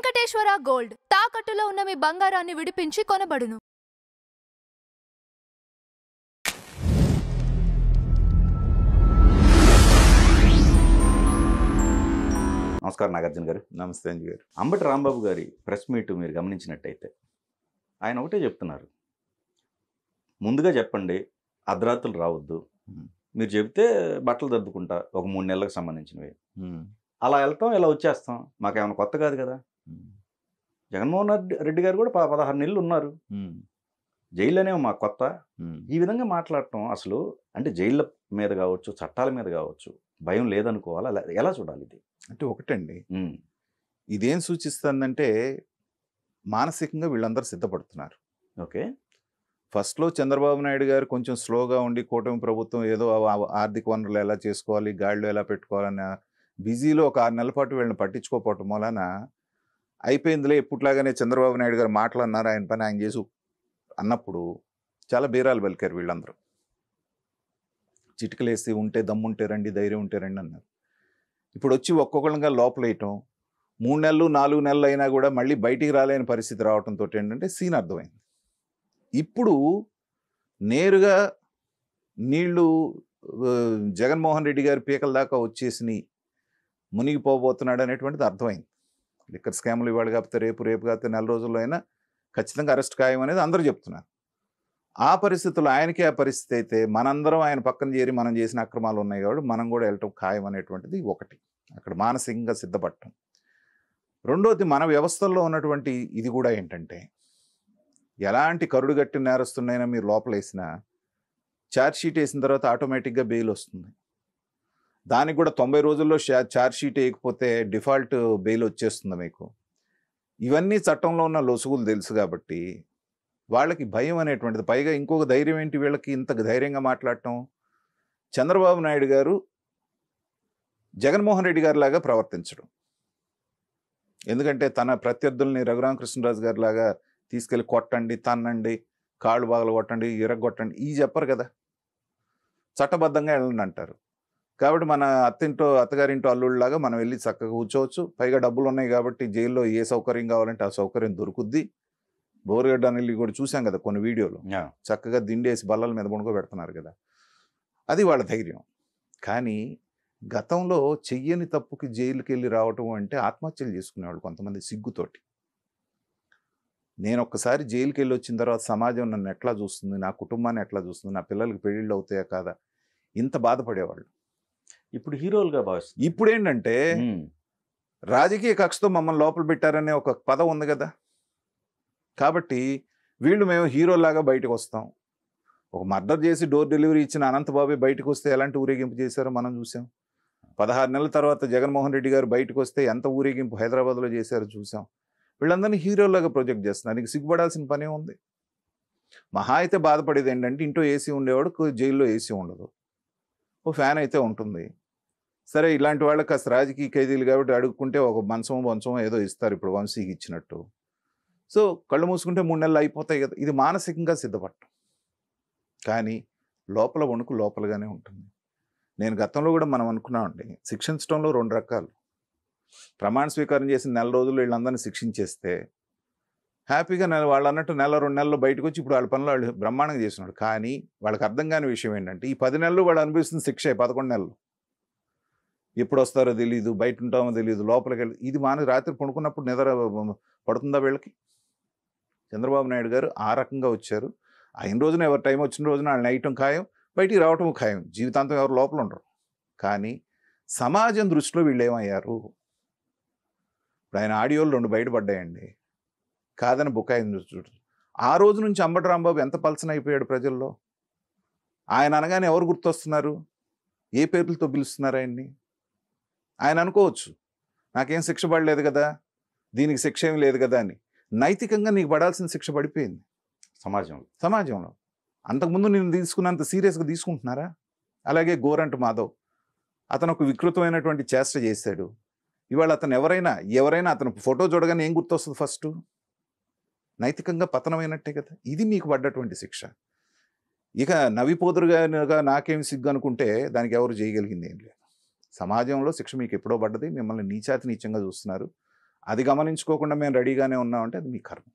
Venkateswara gold తాకట్టులో ఉన్న మీ బంగారాన్ని విడిపించి కొనబడును. నమస్కారం నాగార్జున గారు. నమస్తే అంజీ గారు. అంబటి రాంబాబు గారి ప్రెస్ మీట్ మీరు గమనించినట్టయితే ఆయన ఒకటే చెప్తున్నారు, ముందుగా చెప్పండి, అర్ధరాత్రులు రావద్దు, మీరు చెబితే బట్టలు దద్దుకుంటా ఒక 3 నెలలకు సంబంధించినవి, అలా వెళ్తాం ఇలా వచ్చేస్తాం, మాకేమైనా కొత్త కాదు కదా. జగన్మోహన్ రెడ్డి గారు కూడా 16 నెలలు ఉన్నారు, జైల్లోనే మాకు కొత్త. ఈ విధంగా మాట్లాడటం అసలు అంటే జైళ్ళ మీద కావచ్చు, చట్టాల మీద కావచ్చు భయం లేదనుకోవాలా, ఎలా చూడాలి ఇది? అంటే ఒకటండి, ఇదేం సూచిస్తుందంటే మానసికంగా వీళ్ళందరూ సిద్ధపడుతున్నారు. ఓకే, ఫస్ట్లో చంద్రబాబు నాయుడు గారు కొంచెం స్లోగా ఉండి కూటమి ప్రభుత్వం ఏదో ఆర్థిక వనరులు ఎలా చేసుకోవాలి, గాడిలో ఎలా పెట్టుకోవాలన్న బిజీలో ఒక 6 నెలల పాటు వీళ్ళని పట్టించుకోకపోవటం వలన అయిపోయిందిలే, ఎప్పుట్లాగానే చంద్రబాబు నాయుడు గారు మాటలన్నారు, ఆయన పని ఆయన చేసి అన్నప్పుడు చాలా బీరాలు పలికారు వీళ్ళందరూ. చిటికలేసి ఉంటే దమ్ముంటే రండి, ధైర్యం ఉంటే రండి అన్నారు. ఇప్పుడు వచ్చి ఒక్కొక్కళ్ళగా లోపలేయటం 3 నెలలు 4 నెలలు అయినా కూడా మళ్ళీ బయటికి రాలేని పరిస్థితి రావడంతో ఏంటంటే సీన్ అర్థమైంది. ఇప్పుడు నేరుగా నీళ్లు జగన్మోహన్ రెడ్డి గారి పీకల దాకా వచ్చేసి మునిగిపోబోతున్నాడు అనేటువంటిది అర్థమైంది. లిక్కర్ స్కాములు ఇవాళ కాకపోతే రేపు కాకపోతే 4 రోజుల్లో అయినా ఖచ్చితంగా అరెస్ట్ ఖాయం అనేది అందరూ చెప్తున్నారు. ఆ పరిస్థితుల్లో ఆయనకి ఆ పరిస్థితి అయితే మనందరం ఆయన పక్కన చేరి మనం చేసిన అక్రమాలు ఉన్నాయి కాబట్టి మనం కూడా వెళ్ళటం ఖాయం అనేటువంటిది ఒకటి, అక్కడ మానసికంగా సిద్ధపడటం. రెండోది, మన వ్యవస్థల్లో ఉన్నటువంటి ఇది కూడా ఏంటంటే, ఎలాంటి కరుడుగట్టి నేరస్తున్నాయినా మీరు లోపలేసినా ఛార్జ్షీట్ వేసిన తర్వాత ఆటోమేటిక్గా బెయిల్ వస్తుంది. దానికి కూడా 90 రోజుల్లో ఛార్జ్షీట్ వేయకపోతే డిఫాల్ట్ బెయిల్ వచ్చేస్తుంది మీకు. ఇవన్నీ చట్టంలో ఉన్న లొసుగులు తెలుసు కాబట్టి వాళ్ళకి భయం అనేటువంటిది. పైగా ఇంకొక ధైర్యం ఏంటి వీళ్ళకి ఇంత ధైర్యంగా మాట్లాడటం, చంద్రబాబు నాయుడు గారు జగన్మోహన్ రెడ్డి గారి లాగా ప్రవర్తించడం. ఎందుకంటే తన ప్రత్యర్థుల్ని రఘురామకృష్ణరాజు గారి లాగా తీసుకెళ్ళి కొట్టండి, తన్నండి, కాళ్ళు బాగలు కొట్టండి, ఇరగొట్టండి ఈ చెప్పరు కదా, చట్టబద్ధంగా వెళ్ళండి అంటారు. కాబట్టి మన అత్తగారింటో అల్లుళ్ళలాగా మనం వెళ్ళి చక్కగా కూర్చోవచ్చు. పైగా డబ్బులు ఉన్నాయి కాబట్టి జైల్లో ఏ సౌకర్యం కావాలంటే ఆ సౌకర్యం దొరుకుద్ది. బోరుగడ్డ అనేది కూడా చూసాం కదా కొన్ని వీడియోలు, చక్కగా దిండేసి బల్లల మీద పెడుతున్నారు కదా, అది వాళ్ళ ధైర్యం. కానీ గతంలో చెయ్యని తప్పుకి జైలుకి వెళ్ళి రావటం అంటే ఆత్మహత్యలు చేసుకునేవాళ్ళు కొంతమంది సిగ్గుతోటి. నేను ఒక్కసారి జైలుకి వెళ్ళి వచ్చిన తర్వాత సమాజం నన్ను ఎట్లా చూస్తుంది, నా కుటుంబాన్ని ఎట్లా చూస్తుంది, నా పిల్లలకి పెళ్ళిళ్ళు అవుతాయా కాదా, ఇంత బాధపడేవాళ్ళు. ఇప్పుడు హీరోలుగా భావిస్తుంది. ఇప్పుడు ఏంటంటే రాజకీయ కక్షతో మమ్మల్ని లోపల పెట్టారనే ఒక పదం ఉంది కదా, కాబట్టి వీళ్ళు మేము హీరోలాగా బయటకు వస్తాం. ఒక మర్డర్ చేసి డోర్ డెలివరీ ఇచ్చిన అనంతబాబు బయటకు వస్తే ఎలాంటి ఊరేగింపు చేశారో మనం చూసాం. 16 నెలల తర్వాత జగన్మోహన్ రెడ్డి గారు బయటకు వస్తే ఎంత ఊరేగింపు హైదరాబాద్లో చేశారో చూసాం. వీళ్ళందరినీ హీరోలాగా ప్రొజెక్ట్ చేస్తున్నారు. నీకు సిగ్గుపడాల్సిన పనే ఉంది. మహా అయితే బాధపడేది ఏంటంటే ఇంట్లో ఏసీ ఉండేవాడు, జైల్లో ఏసీ ఉండదు, ఓ ఫ్యాన్ అయితే ఉంటుంది. సరే, ఇలాంటి వాళ్ళకి కాస్త రాజకీయ ఖైదీలు కాబట్టి అడుక్కుంటే ఒక మంచం ఏదో ఇస్తారు ఇప్పుడు వంశీకి ఇచ్చినట్టు. సో కళ్ళు మూసుకుంటే 3 నెలలు అయిపోతాయి కదా. ఇది మానసికంగా సిద్ధపడటం. కానీ లోపల వణుకు లోపలగానే ఉంటుంది. నేను గతంలో కూడా మనం అనుకున్నామండి, శిక్షించడంలో 2 రకాలు. ప్రమాణ స్వీకారం చేసిన 4 రోజుల్లో వీళ్ళందరినీ శిక్షించేస్తే హ్యాపీగా వాళ్ళు అన్నట్టు 1-2 నెలల్లో బయటకు వచ్చి ఇప్పుడు వాళ్ళ పనులు వాళ్ళు బ్రహ్మాండంగా చేస్తున్నాడు. కానీ వాళ్ళకి అర్థం కాని విషయం ఏంటంటే ఈ 10 నెలలు వాళ్ళు అనిపిస్తున్న శిక్ష 11 నెలలు. ఎప్పుడు వస్తారో తెలియదు, బయట ఉంటామో తెలియదు, లోపలికి వెళ్ళి ఇది రాత్రి పడుకున్నప్పుడు నిద్ర పడుతుందా వీళ్ళకి? చంద్రబాబు నాయుడు గారు ఆ రకంగా వచ్చారు. అయిన రోజున ఎవరి టైం వచ్చిన రోజున వాళ్ళని నైటం ఖాయం, బయటికి రావటం ఖాయం, జీవితాంతం ఎవరు లోపల ఉండరు. కానీ సమాజం దృష్టిలో వీళ్ళు ఏమయ్యారు? ఇప్పుడు ఆయన ఆడియోలు 2 బయటపడ్డాయండి, కాదని బుకాయింది చూడు. ఆ రోజు నుంచి అంబటి రాంబాబు ఎంత పల్సన అయిపోయాడు ప్రజల్లో. ఆయన అనగానే ఎవరు గుర్తొస్తున్నారు, ఏ పేర్లతో పిలుస్తున్నారు ఆయన్ని? ఆయన అనుకోవచ్చు నాకేం శిక్ష పడలేదు కదా, దీనికి శిక్ష ఏమి లేదు కదా అని. నైతికంగా నీకు పడాల్సిన శిక్ష పడిపోయింది సమాజంలో. అంతకుముందు నేను తీసుకున్నంత సీరియస్గా తీసుకుంటున్నారా? అలాగే గోరంట మాధవ్, అతను ఒక వికృతమైనటువంటి చేష్ట చేశాడు. ఇవాళ అతను ఎవరైనా అతను ఫోటో చూడగానే ఏం గుర్తొస్తుంది? ఫస్ట్ నైతికంగా పతనమైనట్టే కదా. ఇది మీకు పడ్డటువంటి శిక్ష. ఇక నవిపోదురుగా నాకేం సిగ్గు అనుకుంటే దానికి ఎవరు చేయగలిగింది ఏం లేదు. సమాజంలో శిక్ష మీకు ఎప్పుడో పడ్డది. మిమ్మల్ని నీచాతి నీచంగా చూస్తున్నారు. అది గమనించుకోకుండా మేము రెడీగానే ఉన్నామంటే అది మీ కర్మ.